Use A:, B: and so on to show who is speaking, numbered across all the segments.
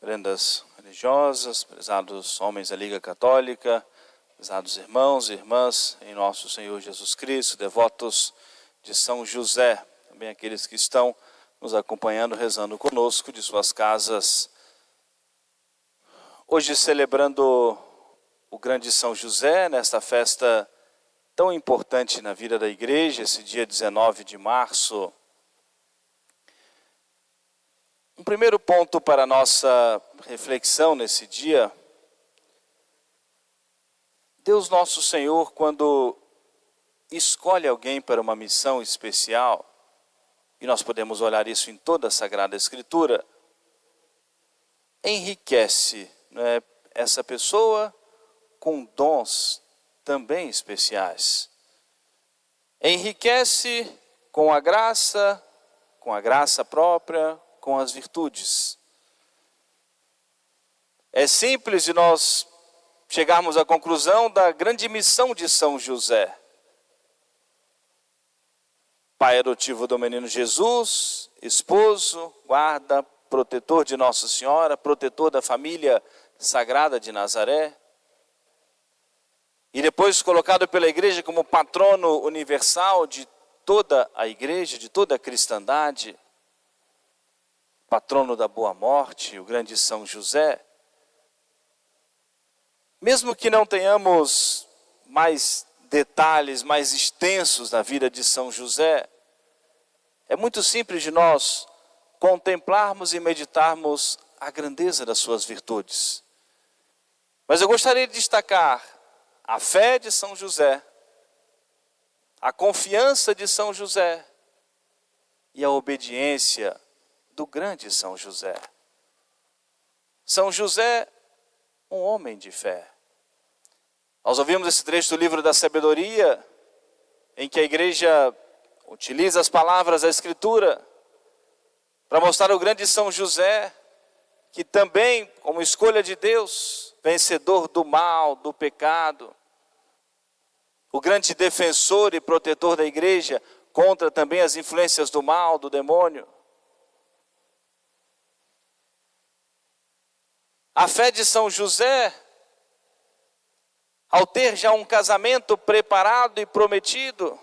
A: Prendas religiosas, prezados homens da Liga Católica, prezados irmãos e irmãs em nosso Senhor Jesus Cristo, devotos de São José, também aqueles que estão nos acompanhando, rezando conosco de suas casas. Hoje celebrando o grande São José, nesta festa tão importante na vida da igreja, esse dia 19 de março. Um primeiro ponto para a nossa reflexão nesse dia: Deus nosso Senhor, quando escolhe alguém para uma missão especial, e nós podemos olhar isso em toda a Sagrada Escritura, enriquece, né, essa pessoa com dons também especiais. Enriquece com a graça própria, com as virtudes. É simples de nós chegarmos à conclusão da grande missão de São José. Pai adotivo do menino Jesus, esposo, guarda, protetor de Nossa Senhora, protetor da família sagrada de Nazaré. E depois colocado pela igreja como patrono universal de toda a igreja, de toda a cristandade. Patrono da boa morte, o grande São José. Mesmo que não tenhamos mais detalhes mais extensos da vida de São José, é muito simples de nós contemplarmos e meditarmos a grandeza das suas virtudes. Mas eu gostaria de destacar a fé de São José, a confiança de São José e a obediência do grande São José. São José, um homem de fé. Nós ouvimos esse trecho do livro da sabedoria, em que a igreja utiliza as palavras da Escritura para mostrar o grande São José, que também, como escolha de Deus, vencedor do mal, do pecado, o grande defensor e protetor da igreja contra também as influências do mal, do demônio. A fé de São José, ao ter já um casamento preparado e prometido,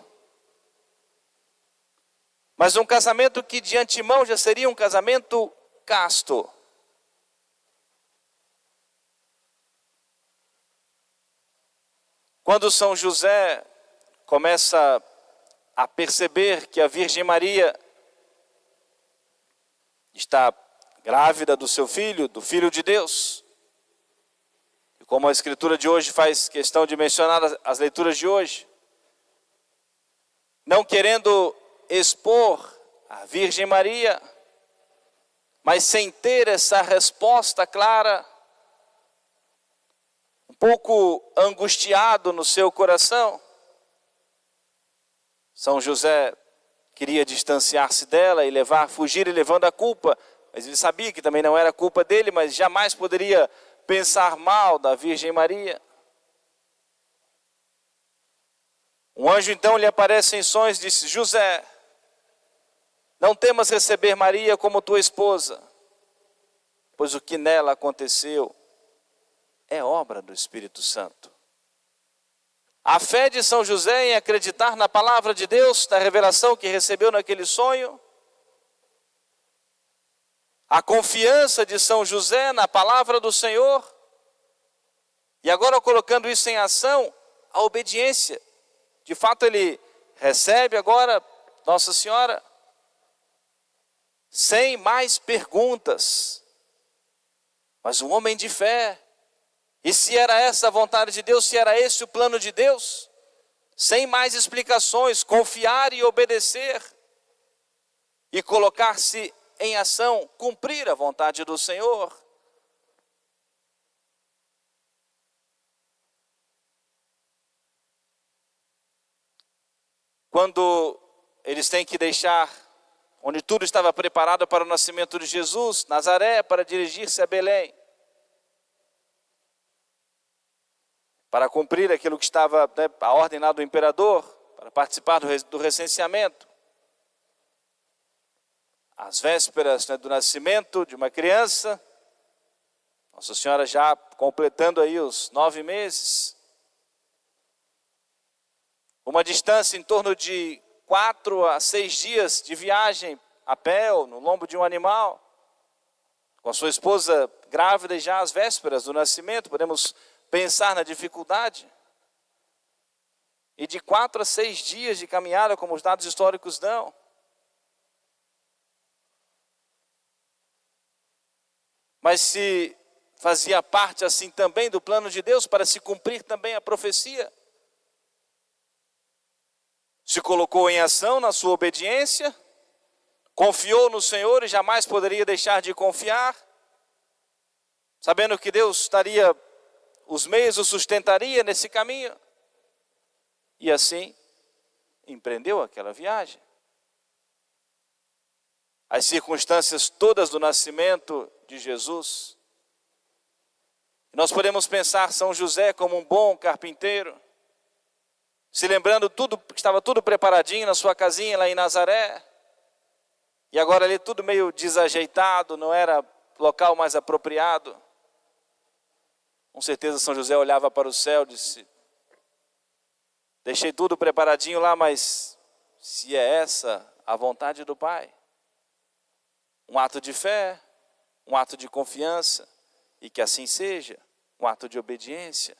A: mas um casamento que de antemão já seria um casamento casto. Quando São José começa a perceber que a Virgem Maria está grávida do seu filho, do Filho de Deus, e como a Escritura de hoje faz questão de mencionar as leituras de hoje, não querendo expor a Virgem Maria, mas sem ter essa resposta clara, um pouco angustiado no seu coração, São José queria distanciar-se dela e fugir e levando a culpa, mas ele sabia que também não era culpa dele, mas jamais poderia pensar mal da Virgem Maria. Um anjo então lhe aparece em sonhos e disse: José, não temas receber Maria como tua esposa, pois o que nela aconteceu é obra do Espírito Santo. A fé de São José em acreditar na palavra de Deus, na revelação que recebeu naquele sonho, a confiança de São José na palavra do Senhor, e agora colocando isso em ação, a obediência. De fato ele recebe agora Nossa Senhora sem mais perguntas, mas um homem de fé. E se era essa a vontade de Deus, se era esse o plano de Deus, sem mais explicações, confiar e obedecer, e colocar-se em ação, cumprir a vontade do Senhor. Quando eles têm que deixar onde tudo estava preparado para o nascimento de Jesus, Nazaré, para dirigir-se a Belém, para cumprir aquilo que estava, a ordem lá do imperador, para participar do recenseamento. Às vésperas do nascimento de uma criança, Nossa Senhora já completando aí os 9 meses. Uma distância em torno de 4 a 6 dias de viagem a pé ou no lombo de um animal. Com a sua esposa grávida e já às vésperas do nascimento, podemos pensar na dificuldade. E de 4 a 6 dias de caminhada, como os dados históricos dão. Mas se fazia parte assim também do plano de Deus para se cumprir também a profecia. Se colocou em ação na sua obediência, confiou no Senhor e jamais poderia deixar de confiar, sabendo que Deus daria os meios, o sustentaria nesse caminho. E assim, empreendeu aquela viagem. As circunstâncias todas do nascimento de Jesus. Nós podemos pensar São José como um bom carpinteiro, se lembrando tudo, que estava tudo preparadinho na sua casinha lá em Nazaré, e agora ali tudo meio desajeitado, não era o local mais apropriado. Com certeza São José olhava para o céu e disse: deixei tudo preparadinho lá, mas se é essa a vontade do Pai. Um ato de fé, um ato de confiança, e que assim seja, um ato de obediência.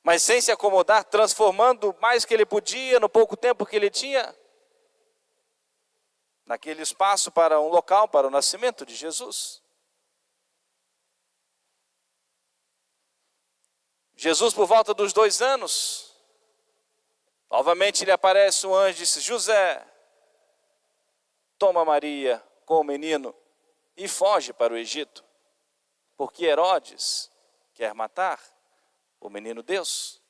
A: Mas sem se acomodar, transformando mais que ele podia, no pouco tempo que ele tinha, naquele espaço para um local, para o nascimento de Jesus. Jesus, por volta dos 2 anos, novamente lhe aparece um anjo e disse: José, toma Maria com o menino e foge para o Egito, porque Herodes quer matar o menino Deus.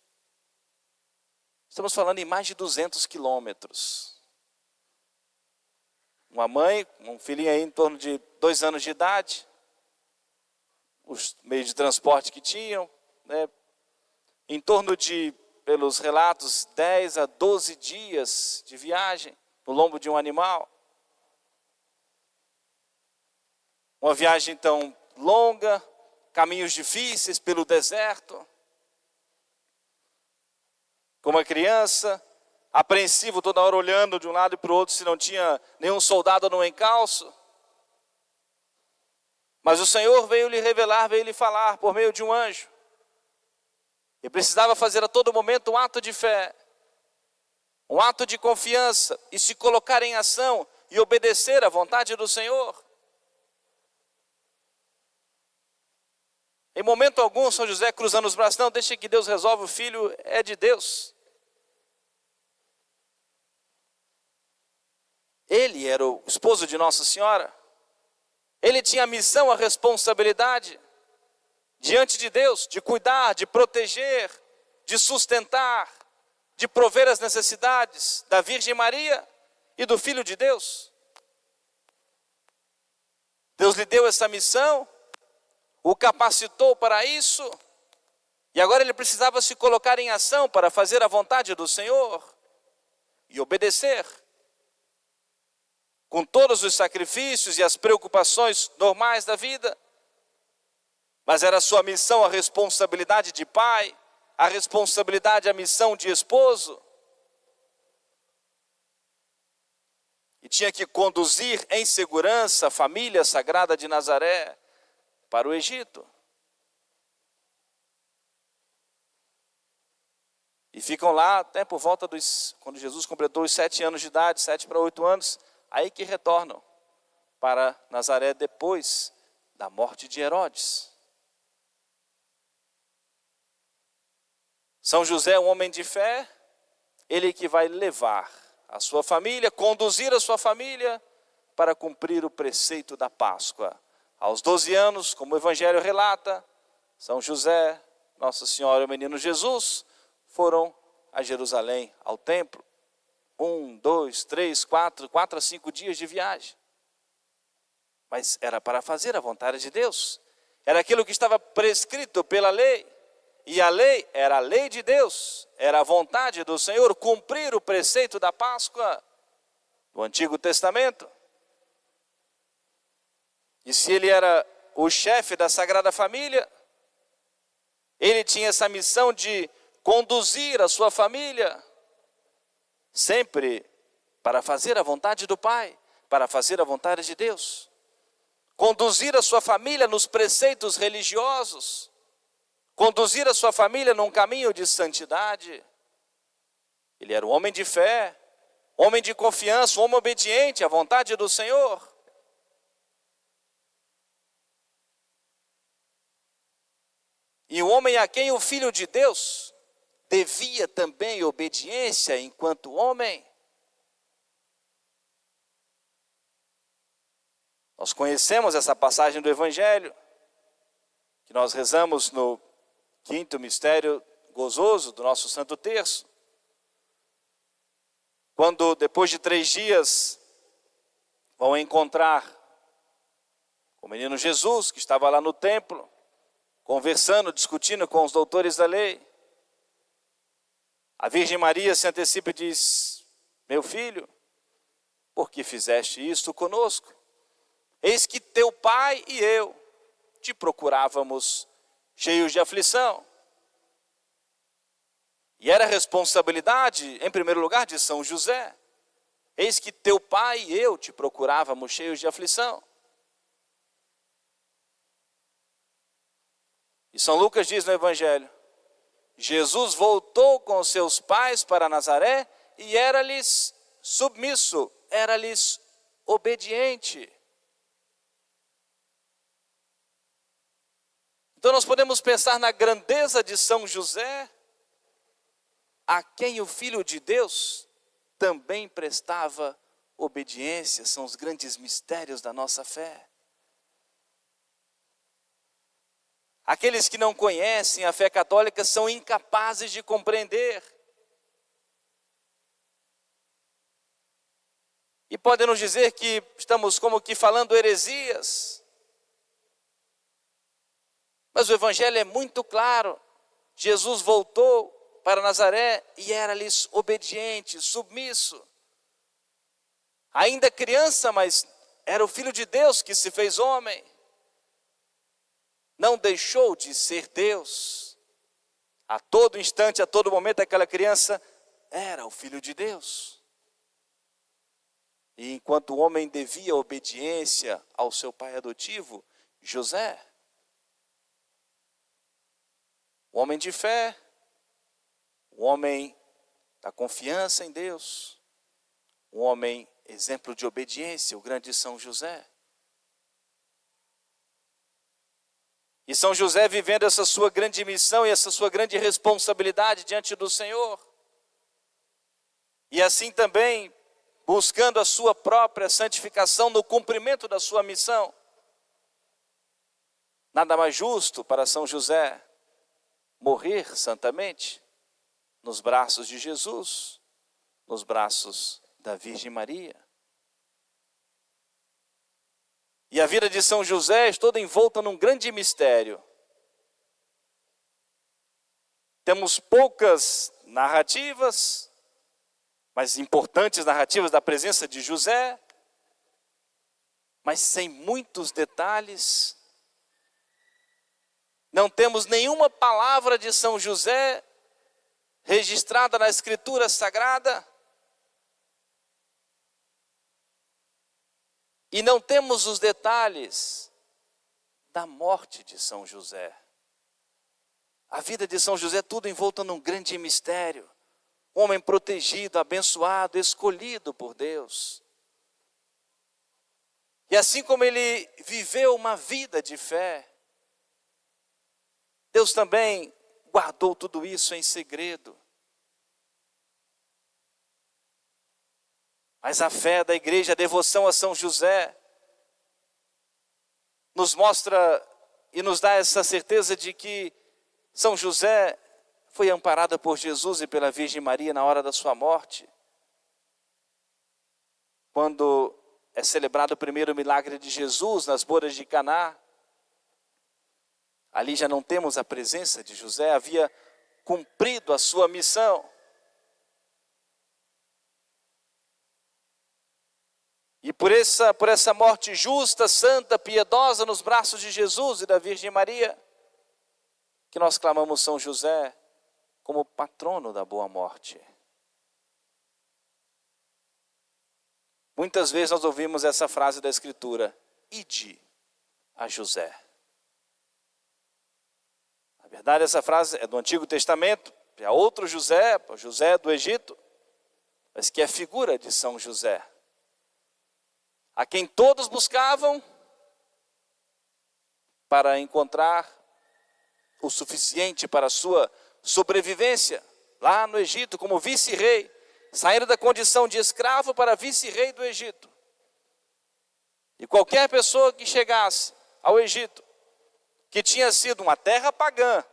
A: Estamos falando em mais de 200 quilômetros. Uma mãe, um filhinho aí em torno de 2 anos de idade, os meios de transporte que tinham, né, em torno de, pelos relatos, 10 a 12 dias de viagem no lombo de um animal. Uma viagem então longa, caminhos difíceis pelo deserto. Com uma criança, apreensivo toda hora olhando de um lado e para o outro se não tinha nenhum soldado no encalço. Mas o Senhor veio lhe revelar, veio lhe falar por meio de um anjo. E precisava fazer a todo momento um ato de fé, um ato de confiança e se colocar em ação e obedecer à vontade do Senhor. Em momento algum, São José cruzando os braços: não, deixa que Deus resolve, o filho é de Deus. Ele era o esposo de Nossa Senhora. Ele tinha a missão, a responsabilidade diante de Deus, de cuidar, de proteger, de sustentar, de prover as necessidades da Virgem Maria e do Filho de Deus. Deus lhe deu essa missão, o capacitou para isso, e agora ele precisava se colocar em ação para fazer a vontade do Senhor e obedecer, com todos os sacrifícios e as preocupações normais da vida. Mas era a sua missão, a responsabilidade de pai, a responsabilidade, a missão de esposo. E tinha que conduzir em segurança a família sagrada de Nazaré para o Egito. E ficam lá até por volta quando Jesus completou os 7 anos de idade, 7 para 8 anos, aí que retornam para Nazaré depois da morte de Herodes. São José, um homem de fé, ele que vai levar a sua família, conduzir a sua família para cumprir o preceito da Páscoa. Aos 12 anos, como o Evangelho relata, São José, Nossa Senhora e o menino Jesus foram a Jerusalém, ao templo. 1, 2, 3, 4 a 5 dias de viagem. Mas era para fazer a vontade de Deus. Era aquilo que estava prescrito pela lei. E a lei era a lei de Deus, era a vontade do Senhor cumprir o preceito da Páscoa do Antigo Testamento. E se ele era o chefe da Sagrada Família. Ele tinha essa missão de conduzir a sua família, sempre para fazer a vontade do Pai, para fazer a vontade de Deus. Conduzir a sua família nos preceitos religiosos, conduzir a sua família num caminho de santidade. Ele era um homem de fé, homem de confiança, um homem obediente à vontade do Senhor. E um homem a quem o Filho de Deus devia também obediência enquanto homem. Nós conhecemos essa passagem do Evangelho, que nós rezamos no quinto mistério gozoso do nosso Santo Terço. Quando, depois de 3 dias, vão encontrar o menino Jesus, que estava lá no templo, conversando, discutindo com os doutores da lei. A Virgem Maria se antecipa e diz: meu filho, por que fizeste isto conosco? Eis que teu pai e eu te procurávamos cheios de aflição. E era responsabilidade, em primeiro lugar, de São José. Eis que teu pai e eu te procurávamos cheios de aflição. E São Lucas diz no Evangelho: Jesus voltou com seus pais para Nazaré e era-lhes submisso, era-lhes obediente. Então nós podemos pensar na grandeza de São José, a quem o Filho de Deus também prestava obediência. São os grandes mistérios da nossa fé. Aqueles que não conhecem a fé católica são incapazes de compreender. E podem nos dizer que estamos como que falando heresias. Mas o Evangelho é muito claro. Jesus voltou para Nazaré e era-lhes obediente, submisso. Ainda criança, mas era o Filho de Deus que se fez homem. Não deixou de ser Deus. A todo instante, a todo momento, aquela criança era o Filho de Deus. E enquanto o homem devia obediência ao seu pai adotivo, José, o homem de fé, o homem da confiança em Deus, um homem exemplo de obediência, o grande São José. E São José vivendo essa sua grande missão e essa sua grande responsabilidade diante do Senhor. E assim também buscando a sua própria santificação no cumprimento da sua missão. Nada mais justo para São José morrer santamente nos braços de Jesus, nos braços da Virgem Maria. E a vida de São José é toda envolta num grande mistério. Temos poucas narrativas, mas importantes narrativas da presença de José, mas sem muitos detalhes. Não temos nenhuma palavra de São José registrada na Escritura Sagrada. E não temos os detalhes da morte de São José. A vida de São José é tudo envolta num grande mistério. Um homem protegido, abençoado, escolhido por Deus. E assim como ele viveu uma vida de fé, Deus também guardou tudo isso em segredo. Mas a fé da igreja, a devoção a São José, nos mostra e nos dá essa certeza de que São José foi amparado por Jesus e pela Virgem Maria na hora da sua morte. Quando é celebrado o primeiro milagre de Jesus nas bodas de Caná, ali já não temos a presença de José, havia cumprido a sua missão. E por essa morte justa, santa, piedosa, nos braços de Jesus e da Virgem Maria, que nós clamamos São José como patrono da boa morte. Muitas vezes nós ouvimos essa frase da Escritura: ide a José. Na verdade, essa frase é do Antigo Testamento, é outro José, o José do Egito, mas que é figura de São José, a quem todos buscavam para encontrar o suficiente para a sua sobrevivência lá no Egito, como vice-rei, saindo da condição de escravo para vice-rei do Egito. E qualquer pessoa que chegasse ao Egito, que tinha sido uma terra pagã,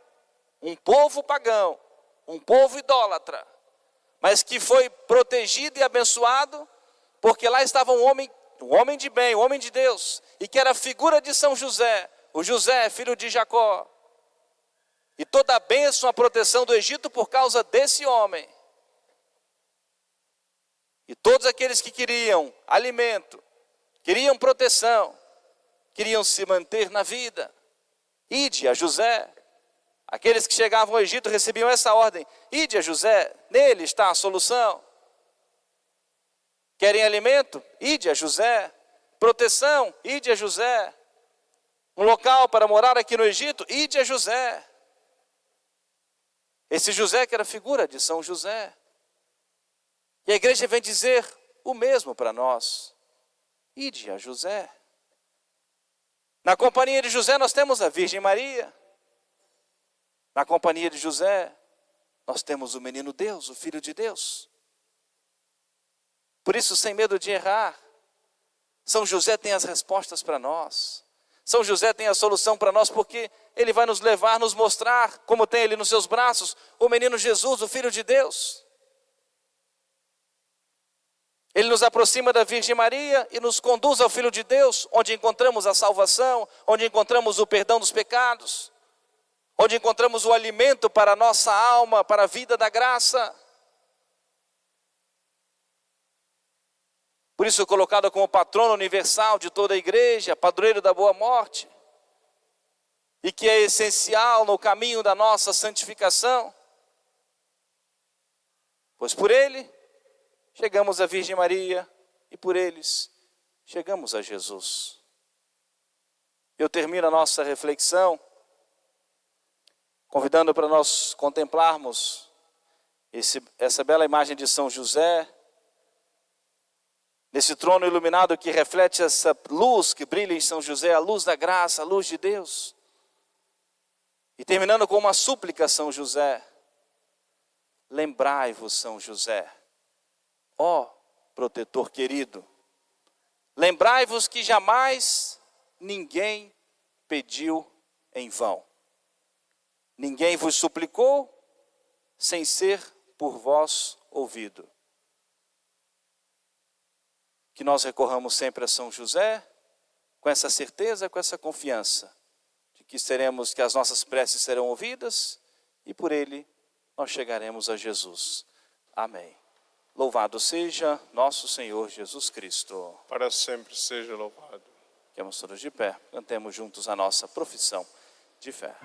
A: um povo pagão, um povo idólatra, mas que foi protegido e abençoado, porque lá estava um homem de bem, um homem de Deus, e que era a figura de São José, o José, filho de Jacó. E toda a bênção, a proteção do Egito por causa desse homem. E todos aqueles que queriam alimento, queriam proteção, queriam se manter na vida, ide a José. Aqueles que chegavam ao Egito recebiam essa ordem: ide a José, nele está a solução. Querem alimento? Ide a José. Proteção? Ide a José. Um local para morar aqui no Egito? Ide a José. Esse José que era figura de São José. E a igreja vem dizer o mesmo para nós: ide a José. Na companhia de José nós temos a Virgem Maria. Na companhia de José nós temos o menino Deus, o Filho de Deus. Por isso, sem medo de errar, São José tem as respostas para nós. São José tem a solução para nós, porque ele vai nos levar, nos mostrar, como tem ele nos seus braços, o menino Jesus, o Filho de Deus. Ele nos aproxima da Virgem Maria e nos conduz ao Filho de Deus, onde encontramos a salvação, onde encontramos o perdão dos pecados, onde encontramos o alimento para a nossa alma, para a vida da graça. Por isso, colocado como patrono universal de toda a igreja, padroeiro da boa morte, e que é essencial no caminho da nossa santificação, pois por ele chegamos à Virgem Maria e por eles chegamos a Jesus. Eu termino a nossa reflexão convidando para nós contemplarmos essa bela imagem de São José, nesse trono iluminado que reflete essa luz que brilha em São José, a luz da graça, a luz de Deus. E terminando com uma súplica a São José: lembrai-vos, São José, ó protetor querido, lembrai-vos que jamais ninguém pediu em vão. Ninguém vos suplicou sem ser por vós ouvido. Que nós recorramos sempre a São José, com essa certeza, com essa confiança, de que as nossas preces serão ouvidas, e por ele nós chegaremos a Jesus. Amém. Louvado seja nosso Senhor Jesus Cristo.
B: Para sempre seja louvado.
A: Fiquemos todos de pé, cantemos juntos a nossa profissão de fé.